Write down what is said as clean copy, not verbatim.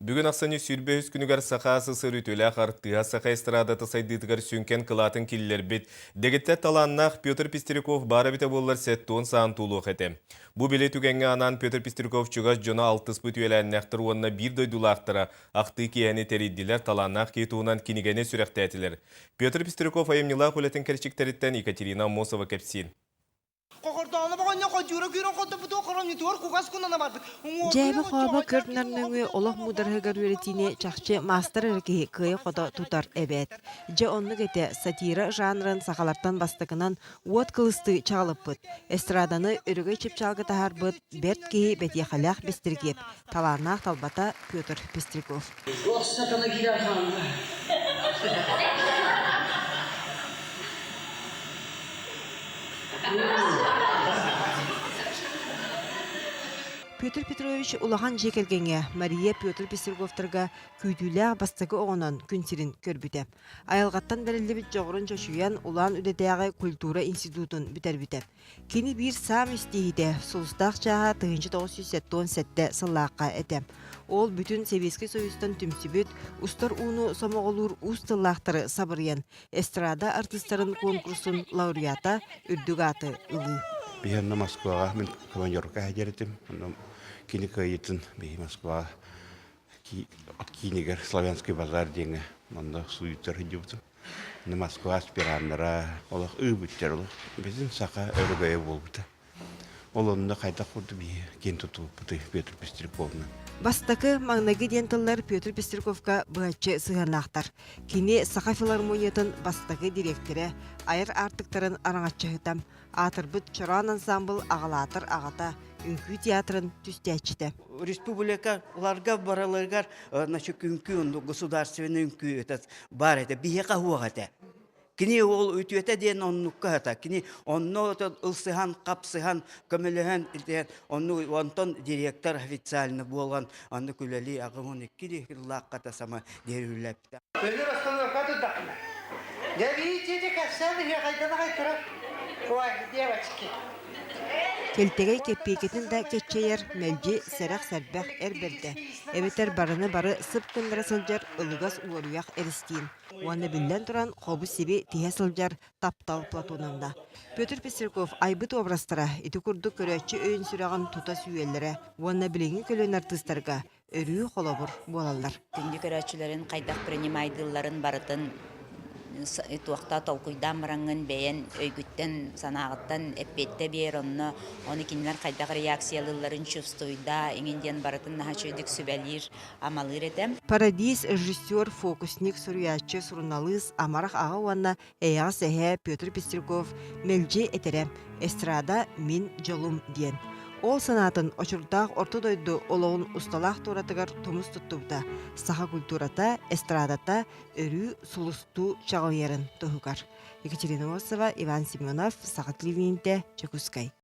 Бүгін ақсаны сүрбе күнігер сақасы сырытөлі ақтыға сақа эстрадаты сайдыдығар сүнкен қылатын келілер бет. Дегетті таланнақ Петр Пестериков бары біте болар сәттуын саан тулуық еті. Бұ біле түгенге анан Петр Пестериков чугас жона 6 бұт өйләннәқтір онына бір дойдулақтыра ақты кияны теридділер таланнақ кетуынан кенігені сүрәқтәтілер. Петр Пестериков айымнила құлетін кәрчіктеріттен Екатерина Мосова кәпсин. Жайбы хоба көрнәрнөңі олық мұдарғығар өретіне чақчы мастер әркеге күйе қода тұтар әбәт. Же онны кәте сатира жанрын сақалартан бастығынан уот қылысты чағылып бұд. Эстраданы үрігі чіп чалғы тахар бұд, бәрт кейі бәтия қалақ бестіргеп. Таларнақ талбата Петр Пестриков. Петр Петрович улахан жекелгенге Мария Петр Пестриковтарға күйділі бастығы оғынан күнсерін көрбіті. Айылғаттан бәрілі біт жоғырын жошуян улан үдетеғі культура институтын бітер бітіп. Кені бір сам істейді солыстақ жаға 1970 сыллаққа әтем. Ол бүтін Советский Союзтан түмсібіт, ұстар уну самоғылур ұстыллақтары сабырыян. Эстрада артистарын конкурсын лауреата үрдігаты ұлы. Биханна Москваға мен командировка әдеретім. Кені көйетін бей Москваға кейінегер славянский базар деңі. Онда суйттар үдеуді. Москва аспиранлара, олақ үбіттер олық. Біздің сақа өрігөйі болбыды. Ол онында қайта құрды бей кен тұтылып бұды Петр Пестриковны. Бастакы маңнагы дентылар Петр Пестериковка бұғатчы сығанақтар. Кені Сақа филармониятын бастакы директоры айыр артықтарын араңатчығытам. Атырбыт чоран ансамбл ағалатыр ағата үнкі театрын түстәчіті. Республикаларға бараларғар үнкі, государственный үнкі бар әді, бие қағуағаты. Кini ol ütüete diyen onnukka hata. Kini onno ılsıhan, kapsıhan, kömülühen, onnu onton direktör ofitsialini bolgan, onnu küleli ağımın ikkili laqata sama derülepti. Böyle расстановка дахна. Я видите, как сами я хайдана хайдара. Ой, девочки. Келтегей кеппекетін да кетчейер мәлжі сәрәқ сәрбәқ әрберді. Әбетер барыны бары сып күндірі сылжар ұлығас уарыяқ әрістейін. Уанны білден тұран қобы себе тие сылжар таптал платонында. Петр Пестриков айбыт обрастыра, еті күрді көрәтші өйін сүраған тута сүйелері, уанны білеңі көлен артыстарға өрі қолабыр болалар. Күнді көрәтшілерін қайдақ принимайдыларын барытын туақта толкуйдан бараңын бәйен өйгіттен санағыттан әппетті бер оны кенілер қайдақ реакциялыларын чувствуйда еңінден барытын нахачөйдік сүбәлір амалыр етем. Парадис режиссер, фокусник, суруячы, суруналыз, амарақ аға уанна әйіға сәхе Петр Пестриков мәлже етере эстрада мен жолым ден. Ол санатын очырдақ ортодойды олауын ұсталақ торатығар тұмыз тұттуыда, саха культурата, эстрадата, өрі сұлысту чағылерін тұхығар. Екатерина Мосова, Иван Семенов, Сағат Ливинте, Чекускай.